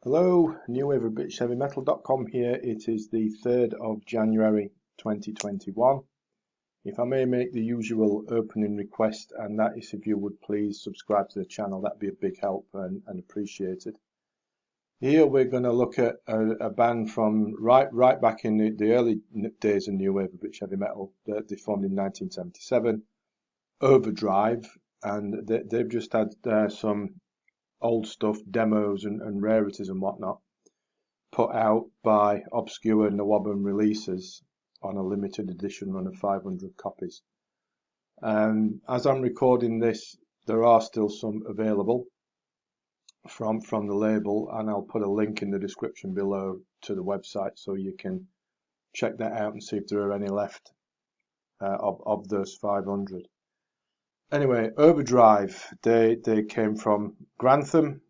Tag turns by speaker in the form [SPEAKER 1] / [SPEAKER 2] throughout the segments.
[SPEAKER 1] Hello, NWOBHM here. It is the 3rd of January 2021. If I may make the usual opening request, and that is if you would please subscribe to the channel, that'd be a big help and appreciated. Here we're going to look at a band from right back in the early days of new wave of British heavy metal. They formed in 1977, Overdrive, and they've just had some old stuff, demos and rarities and whatnot, put out by obscure NWOBHM releases on a limited edition run of 500 copies. As I'm recording this, there are still some available from the label, and I'll put a link in the description below to the website so you can check that out and see if there are any left of those 500. Anyway, Overdrive, they came from Grantham,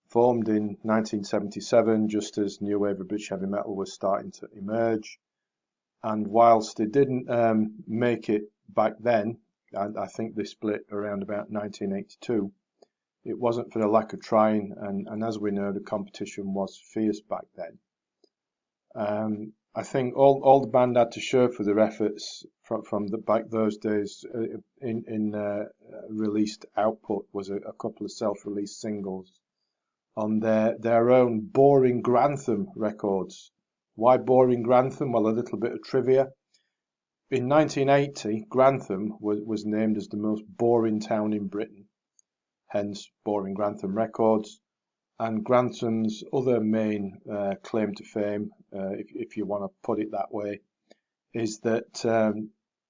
[SPEAKER 1] formed in 1977, just as new wave of British heavy metal was starting to emerge. And whilst they didn't make it back then, and I think they split around about 1982, it wasn't for the lack of trying, and as we know, the competition was fierce back then. I think all the band had to show for their efforts from back those days in released output was a couple of self-released singles on their own Boring Grantham records. Why Boring Grantham? Well, a little bit of trivia. In 1980, Grantham was named as the most boring town in Britain, hence Boring Grantham Records. And Grantham's other main claim to fame, if you want to put it that way, is that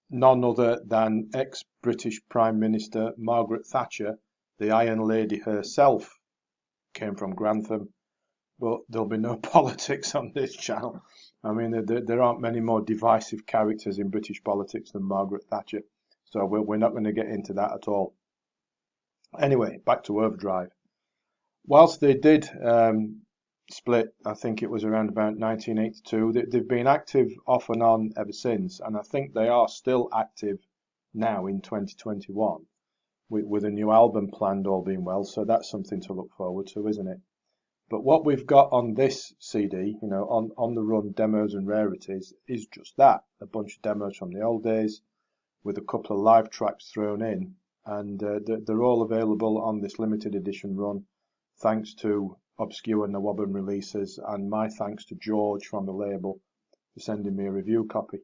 [SPEAKER 1] none other than ex-British Prime Minister Margaret Thatcher, the Iron Lady herself, came from Grantham. But there'll be no politics on this channel. I mean, there aren't many more divisive characters in British politics than Margaret Thatcher, so we're not going to get into that at all. Anyway, back to Overdrive. Whilst they did split, I think it was around about 1982, they've been active off and on ever since, and I think they are still active now in 2021 with a new album planned, all being well, so that's something to look forward to, isn't it? But what we've got on this CD, you know, on the run demos and rarities, is just that, a bunch of demos from the old days with a couple of live tracks thrown in, and they're all available on this limited edition run, thanks to obscure NWOBHM releases, and my thanks to George from the label for sending me a review copy.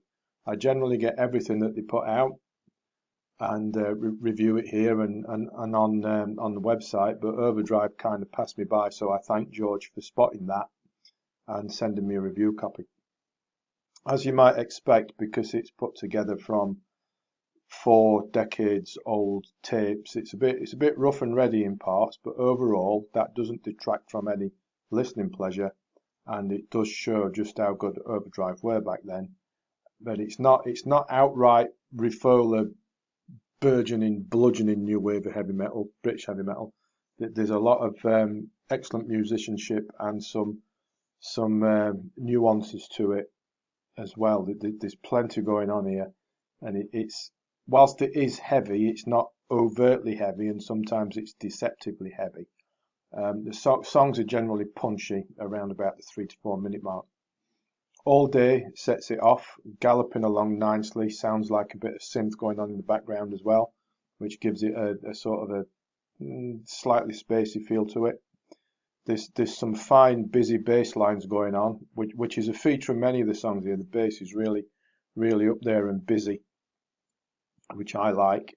[SPEAKER 1] I generally get everything that they put out and review it here and on the website, but Overdrive kind of passed me by, so I thank George for spotting that and sending me a review copy. As you might expect, because it's put together from 4 decades old tapes, it's a bit rough and ready in parts, but overall that doesn't detract from any listening pleasure, and it does show just how good Overdrive were back then. But it's not outright Refola burgeoning, bludgeoning new wave of heavy metal, British heavy metal. There's a lot of excellent musicianship and some nuances to it as well. There's plenty going on here, and it's whilst it is heavy, it's not overtly heavy, and sometimes it's deceptively heavy. The songs are generally punchy around about the 3 to 4 minute mark. All Day sets it off, galloping along nicely, sounds like a bit of synth going on in the background as well, which gives it a sort of a slightly spacey feel to it. There's some fine, busy bass lines going on, which is a feature of many of the songs here. The bass is really, really up there and busy, which I like.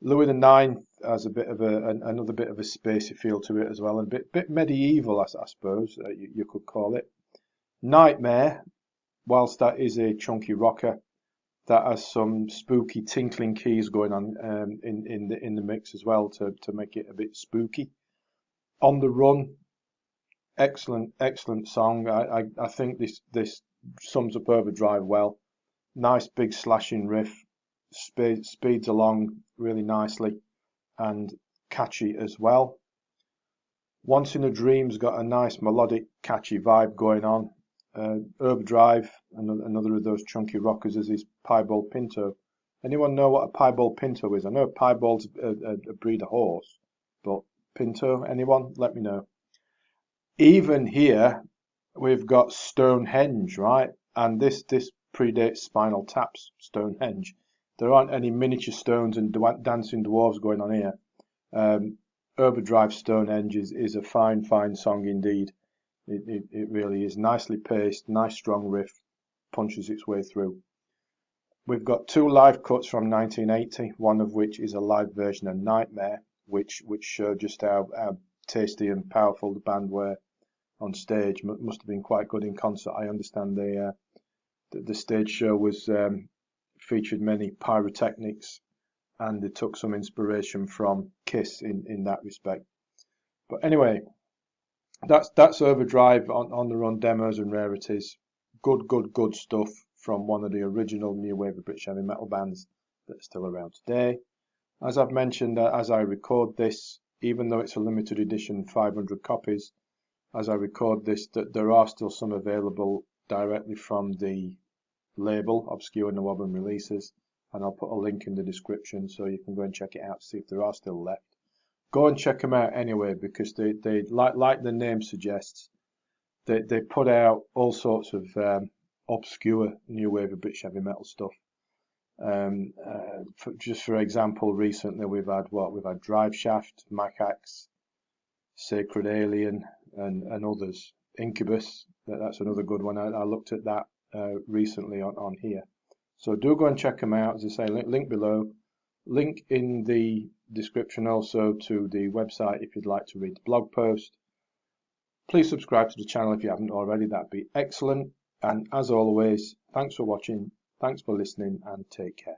[SPEAKER 1] Louis IX has a bit of another bit of a spacey feel to it as well, and a bit medieval, I suppose you could call it. Nightmare, whilst that is a chunky rocker, that has some spooky tinkling keys going on in the mix as well to make it a bit spooky. On the Run, excellent song. I think this sums up Overdrive well. Nice big slashing riff, speeds along really nicely and catchy as well. Once in a Dream's got a nice melodic catchy vibe going on. Overdrive, another of those chunky rockers, is his Piebald Pinto. Anyone know what a Piebald Pinto is? I know Piebald's a breed of horse, but Pinto, anyone? Let me know. Even here, we've got Stonehenge, right? And this predates Spinal Tap's Stonehenge. There aren't any miniature stones and dancing dwarves going on here. Overdrive Stonehenge is a fine song indeed. It really is. Nicely paced, nice strong riff, punches its way through. We've got two live cuts from 1980, one of which is a live version of Nightmare, which show just how tasty and powerful the band were on stage. Must have been quite good in concert. I understand the stage show was featured many pyrotechnics, and they took some inspiration from Kiss in that respect. But anyway, that's Overdrive on the Run demos and rarities. Good stuff from one of the original new wave of British heavy metal bands that are still around today. As I've mentioned, as I record this, even though it's a limited edition 500 copies, as I record this, that there are still some available directly from the label Obscure NWOBHM Releases, and I'll put a link in the description so you can go and check it out to see if there are still left. Go and check them out anyway, because they like the name suggests, they put out all sorts of obscure new wave of British heavy metal stuff. Just for example, recently we've had Drive Shaft, Macax, Sacred Alien, and others. Incubus, that's another good one. I looked at that recently on here. So do go and check them out. As I say, link below. Link in the description also to the website if you'd like to read the blog post. Please subscribe to the channel if you haven't already. That'd be excellent. And as always, thanks for watching, thanks for listening, and take care.